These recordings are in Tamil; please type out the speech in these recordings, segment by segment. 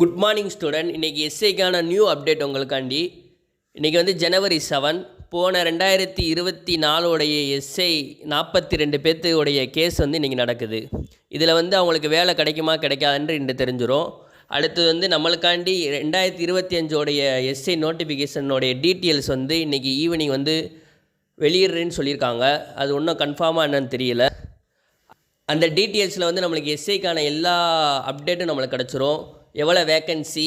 Good morning student. இன்றைக்கி எஸ்ஐக்கான நியூ அப்டேட் உங்களுக்காண்டி. இன்றைக்கி வந்து ஜனவரி 7. போன 2024 எஸ்ஐ 42 பேர்த்துடைய கேஸ் வந்து இன்றைக்கி நடக்குது. இதில் வந்து அவங்களுக்கு வேலை கிடைக்குமா கிடைக்காதுன்று இன்று தெரிஞ்சிடும். அடுத்து வந்து நம்மளுக்காண்டி 2025 எஸ்ஐ நோட்டிஃபிகேஷனுடைய டீட்டெயில்ஸ் வந்து இன்றைக்கி ஈவினிங் வந்து வெளியிடுறேன்னு சொல்லியிருக்காங்க. அது ஒன்றும் கன்ஃபார்மாக என்னன்னு தெரியல. அந்த டீட்டெயில்ஸில் வந்து நம்மளுக்கு எஸ்ஐக்கான எல்லா அப்டேட்டும் நம்மளுக்கு கிடச்சிரும். எவ்வளோ வேக்கன்சி,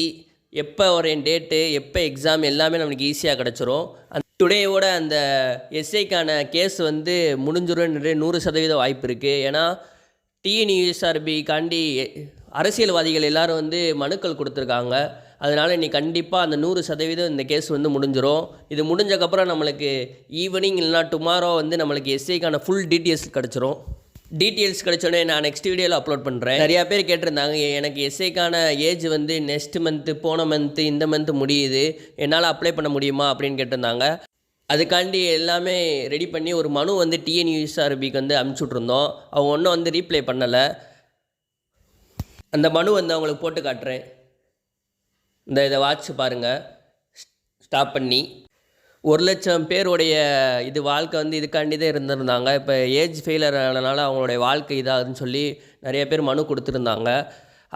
எப்போ ஒரு டேட்டு, எப்போ எக்ஸாம் எல்லாமே நம்மளுக்கு ஈஸியாக கிடச்சிரும். டுடேவோட அந்த எஸ்ஐக்கான கேஸ் வந்து முடிஞ்சிடும் 100% வாய்ப்பு இருக்குது. ஏன்னா டிஎன்யூஎஸ்ஆர்பிக்காண்டி அரசியல்வாதிகள் எல்லோரும் வந்து மனுக்கள் கொடுத்துருக்காங்க. அதனால் இன்றைக்கி கண்டிப்பாக அந்த 100% இந்த கேஸ் வந்து முடிஞ்சிடும். இது முடிஞ்சக்கப்புறம் நம்மளுக்கு ஈவினிங் இல்லைனா டுமாரோ வந்து நம்மளுக்கு எஸ்ஐக்கான ஃபுல் டீட்டெயில்ஸ் கிடச்சிரும். டீட்டெயில்ஸ் கிடைச்சோடனே நான் நெக்ஸ்ட் வீடியோவில் அப்லோட் பண்ணுறேன். நிறையா பேர் கேட்டிருந்தாங்க, எனக்கு எஸ்ஐக்கான ஏஜ் வந்து நெக்ஸ்ட் மந்த்து, போன மந்த்து, இந்த மந்த்து முடியுது, என்னால் அப்ளை பண்ண முடியுமா அப்படின்னு கேட்டிருந்தாங்க. அதுக்காண்டி எல்லாமே ரெடி பண்ணி ஒரு மனு வந்து டிஎன்யூஎஸ்ஆர்பிக்கு வந்து அனுப்பிச்சுட்ருந்தோம். அவங்க ஒன்றும் வந்து ரீப்ளை பண்ணலை. அந்த மனு வந்து அவங்களுக்கு போட்டு காட்டுறேன். இதை வாட்ச் பாருங்கள். ஸ்டாப் பண்ணி 1,00,000 பேருடைய இது வாழ்க்கை வந்து இதுக்காண்டி தான் இருந்திருந்தாங்க. இப்போ ஏஜ் ஃபெயிலர் ஆனதுனால அவங்களுடைய வாழ்க்கை இதாகுதுன்னு சொல்லி நிறைய பேர் மனு கொடுத்துருந்தாங்க.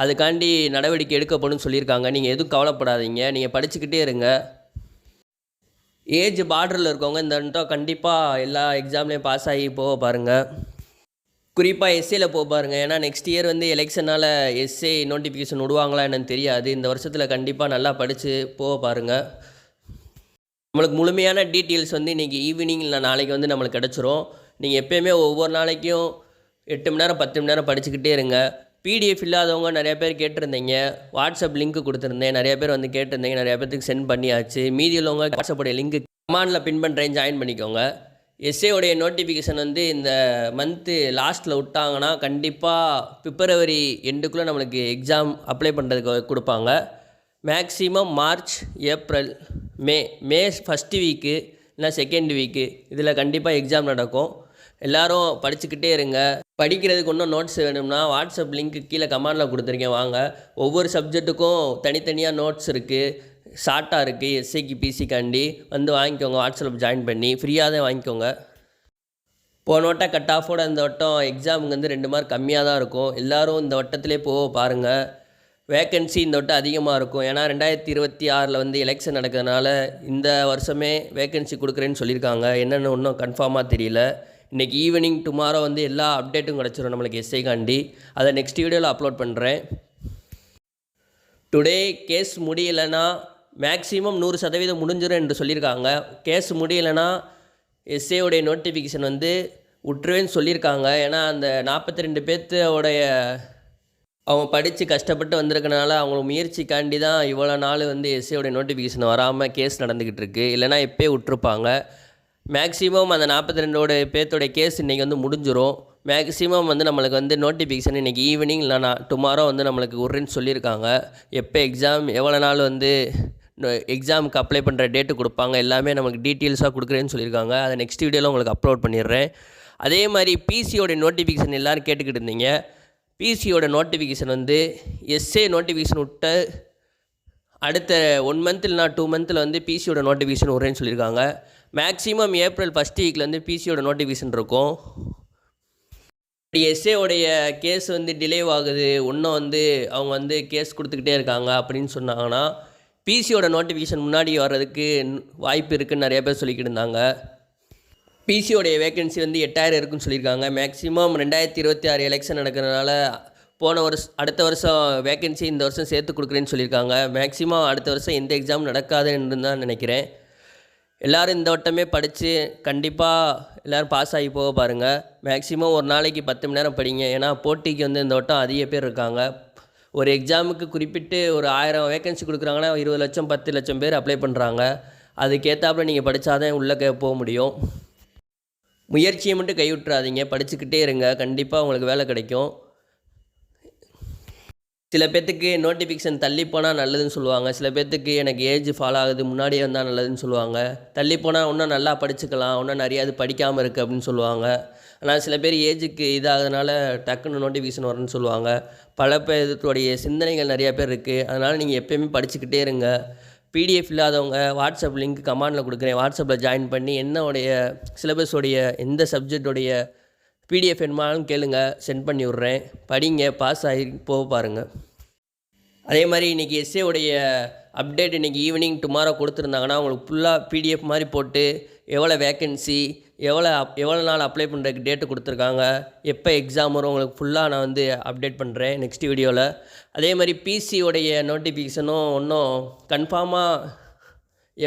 அதுக்காண்டி நடவடிக்கை எடுக்கப்படும் சொல்லியிருக்காங்க. நீங்கள் எதுவும் கவலைப்படாதீங்க, நீங்கள் படிச்சுக்கிட்டே இருங்க. ஏஜ் பார்டரில் இருக்கவங்க இந்த கண்டிப்பாக எல்லா எக்ஸாம்லேயும் பாஸ் ஆகி போக பாருங்கள். குறிப்பாக எஸ்ஏயில் போக பாருங்கள். ஏன்னா நெக்ஸ்ட் இயர் வந்து எலெக்ஷனால் எஸ்ஏ நோட்டிஃபிகேஷன் விடுவாங்களா என்னன்னு தெரியாது. இந்த வருஷத்தில் கண்டிப்பாக நல்லா படித்து போக பாருங்கள். நம்மளுக்கு முழுமையான டீட்டெயில்ஸ் வந்து இன்றைக்கி ஈவினிங் இல்லை நாளைக்கு வந்து நம்மளுக்கு கிடச்சிரும். நீங்கள் எப்போயுமே ஒவ்வொரு நாளைக்கும் 8 மணி நேரம் 10 மணி நேரம் படிச்சுக்கிட்டே இருங்க. பிடிஎஃப் இல்லாதவங்க நிறையா பேர் கேட்டிருந்தீங்க. வாட்ஸ்அப் லிங்க் கொடுத்துருந்தேன், நிறையா பேர் வந்து கேட்டிருந்தீங்க. நிறையா பேருக்கு சென்ட் பண்ணியாச்சு. மீதி உள்ளவங்க வாட்ஸ்அப்போடைய லிங்க் கமாண்டில் பின் பண்ணுறேன், ஜாயின் பண்ணிக்கோங்க. எஸ்ஏவுடைய நோட்டிஃபிகேஷன் வந்து இந்த மந்த்து லாஸ்ட்டில் விட்டாங்கன்னா கண்டிப்பாக பிப்ரவரி எண்டுக்குள்ளே நம்மளுக்கு எக்ஸாம் அப்ளை பண்ணுறதுக்கு கொடுப்பாங்க. Maximum March, April, May first week இல்லை செகண்ட் வீக்கு இதில் கண்டிப்பாக எக்ஸாம் நடக்கும். எல்லோரும் படிச்சுக்கிட்டே இருங்க. படிக்கிறதுக்கு இன்னும் நோட்ஸ் வேணும்னா வாட்ஸ்அப் லிங்க்கு கீழே கமாண்டில் கொடுத்துருக்கேன், வாங்க. ஒவ்வொரு சப்ஜெக்ட்டுக்கும் தனித்தனியாக நோட்ஸ் இருக்குது, ஷார்ட்டாக இருக்குது. எஸ்ஐக்கு பிசிக்காண்டி வந்து வாங்கிக்கோங்க. வாட்ஸ்அப் ஜாயின் பண்ணி ஃப்ரீயாக தான் வாங்கிக்கோங்க. போன வட்டம் கட் ஆஃபோட இந்த வட்டம் எக்ஸாமுக்கு வந்து 2 மார்க் கம்மியாக தான் இருக்கும். எல்லோரும் இந்த வட்டத்திலே போக பாருங்கள். வேக்கன்சி இந்த வட்டம் அதிகமாக இருக்கும். ஏன்னா 2026 வந்து எலெக்ஷன் நடக்கிறதுனால இந்த வருஷமே வேக்கன்சி கொடுக்குறேன்னு சொல்லியிருக்காங்க. என்னென்னு ஒன்றும் கன்ஃபார்மாக தெரியல. இன்றைக்கி ஈவினிங் டுமாரோ வந்து எல்லா அப்டேட்டும் கிடச்சிரும் நம்மளுக்கு எஸ்ஐக்காண்டி. அதை நெக்ஸ்ட் வீடியோவில் அப்லோட் பண்ணுறேன். டுடே கேஸ் முடியலைன்னா மேக்ஸிமம் 100% முடிஞ்சிடும் என்று சொல்லியிருக்காங்க. கேஸ் முடியலைன்னா எஸ்ஐயோடைய நோட்டிஃபிகேஷன் வந்து விட்டுருவேன்னு சொல்லியிருக்காங்க. ஏன்னா அந்த 42 பேர்த்தோடைய அவங்க படித்து கஷ்டப்பட்டு வந்திருக்கனால அவங்க முயற்சிக்காண்டி தான் இவ்வளோ நாள் வந்து எஸ்ஏயோடைய நோட்டிஃபிகேஷன் வராமல் கேஸ் நடந்துக்கிட்டு இருக்குது. இல்லைனா எப்போயே விட்டுருப்பாங்க. மேக்ஸிமம் அந்த 42 பேர்த்தோடைய கேஸ் இன்றைக்கி வந்து முடிஞ்சிடும். மேக்ஸிமம் வந்து நம்மளுக்கு வந்து நோட்டிஃபிகேஷன் இன்றைக்கி ஈவினிங் இல்லைனா டுமாரோ வந்து நம்மளுக்கு விட்றேன்னு சொல்லியிருக்காங்க. எப்போ எக்ஸாம், எவ்வளோ நாள் வந்து எக்ஸாமுக்கு அப்ளை பண்ணுற டேட்டு கொடுப்பாங்க, எல்லாமே நமக்கு டீட்டெயில்ஸாக கொடுக்குறேன்னு சொல்லியிருக்காங்க. அதை நெக்ஸ்ட் வீடியோவில் உங்களுக்கு அப்லோட் பண்ணிடுறேன். அதே மாதிரி பிசியோடைய நோட்டிஃபிகேஷன் எல்லோரும் கேட்டுக்கிட்டு இருந்தீங்க. பிசியோட நோட்டிஃபிகேஷன் வந்து எஸ்ஏ நோட்டிஃபிகேஷன் விட்ட அடுத்த 1 மந்த் இல்லைனா 2 மந்தில் வந்து பிசியோட நோட்டிஃபிகேஷன் விட்றேன்னு சொல்லியிருக்காங்க. மேக்ஸிமம் ஏப்ரல் ஃபஸ்ட் வீக்கில் வந்து பிசியோட நோட்டிஃபிகேஷன் இருக்கும். எஸ்ஏவுடைய கேஸ் வந்து டிலே ஆகுது, இன்னும் வந்து அவங்க வந்து கேஸ் கொடுத்துக்கிட்டே இருக்காங்க அப்படின்னு சொன்னாங்கன்னா பிசியோட நோட்டிஃபிகேஷன் முன்னாடி வர்றதுக்கு வாய்ப்பு இருக்குதுன்னு நிறைய பேர் சொல்லிக்கிட்டு இருந்தாங்க. பிசியோடைய வேக்கன்சி வந்து 8000 இருக்குன்னு சொல்லியிருக்காங்க. மேக்ஸிமம் 2026 எலெக்ஷன் நடக்கிறதுனால அடுத்த வருஷம் வேக்கன்சி இந்த வருஷம் சேர்த்து கொடுக்குறேன்னு சொல்லியிருக்காங்க. மேக்ஸிமம் அடுத்த வருஷம் எந்த எக்ஸாம் நடக்காதுன்னு தான் நினைக்கிறேன். எல்லோரும் இந்த வட்டமே படித்து கண்டிப்பாக எல்லோரும் பாஸ் ஆகி போக பாருங்கள். மேக்ஸிமம் ஒரு நாளைக்கு 10 மணி நேரம் படிங்க. ஏன்னா போட்டிக்கு வந்து இந்த வட்டம் அதிக பேர் இருக்காங்க. ஒரு எக்ஸாமுக்கு குறிப்பிட்டு ஒரு 1000 வேக்கன்சி கொடுக்குறாங்கன்னா 20 லட்சம் 10 லட்சம் பேர் அப்ளை பண்ணுறாங்க. அதுக்கேற்றாப்புல நீங்கள் படித்தாதான் உள்ளே போக முடியும். முயற்சியை மட்டும் கைவிட்டுறாதீங்க, படிச்சுக்கிட்டே இருங்க. கண்டிப்பாக உங்களுக்கு வேலை கிடைக்கும். சில பேர்த்துக்கு நோட்டிஃபிகேஷன் தள்ளி போனால் நல்லதுன்னு சொல்லுவாங்க. சில பேர்த்துக்கு எனக்கு ஏஜ் ஃபாலோ ஆகுது முன்னாடியே வந்தால் நல்லதுன்னு சொல்லுவாங்க. தள்ளி போனால் இன்னும் நல்லா படிச்சுக்கலாம், இன்னும் நிறையா இது படிக்காமல் இருக்குது அப்படின்னு சொல்லுவாங்க. ஆனால் சில பேர் ஏஜுக்கு இதாகிறதுனால டக்குன்னு நோட்டிஃபிகேஷன் வரும்னு சொல்லுவாங்க. பல பேருடைய சிந்தனைகள் நிறையா பேர் இருக்குது. அதனால் நீங்கள் எப்போயுமே படிச்சுக்கிட்டே இருங்க. பிடிஎஃப் இல்லாதவங்க வாட்ஸ்அப் லிங்க் கமெண்டில் கொடுக்குறேன். வாட்ஸ்அப்பில் ஜாயின் பண்ணி என்னுடைய சிலபஸோடைய எந்த சப்ஜெக்டோடைய பிடிஎஃப் வேணுமானாலும் கேளுங்க, சென்ட் பண்ணி விட்றேன். படிங்க, பாஸ் ஆகி போக பாருங்கள். அதே மாதிரி இன்றைக்கி எஸ்ஏவுடைய அப்டேட் இன்றைக்கி ஈவினிங் டுமாரோ கொடுத்துருந்தாங்கன்னா உங்களுக்கு ஃபுல்லாக பிடிஎஃப் மாதிரி போட்டு எவ்வளோ வேக்கன்சி, எவ்வளோ நாள் அப்ளை பண்ணுறதுக்கு டேட்டு கொடுத்துருக்காங்க, எப்போ எக்ஸாம் வரும் உங்களுக்கு ஃபுல்லாக நான் வந்து அப்டேட் பண்ணுறேன் நெக்ஸ்ட் வீடியோவில். அதே மாதிரி பிசியோடைய நோட்டிஃபிகேஷனும் இன்னும் கன்ஃபார்மாக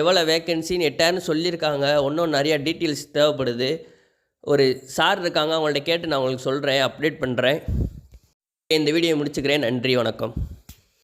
எவ்வளோ வேக்கன்சின்னு 8000 சொல்லியிருக்காங்க. இன்னும் நிறையா டீட்டெயில்ஸ் தேவைப்படுது. ஒரு சார் இருக்காங்க, அவங்கள்ட்ட கேட்டு நான் உங்களுக்கு சொல்கிறேன், அப்டேட் பண்ணுறேன். இந்த வீடியோ முடிச்சுக்கிறேன். நன்றி, வணக்கம்.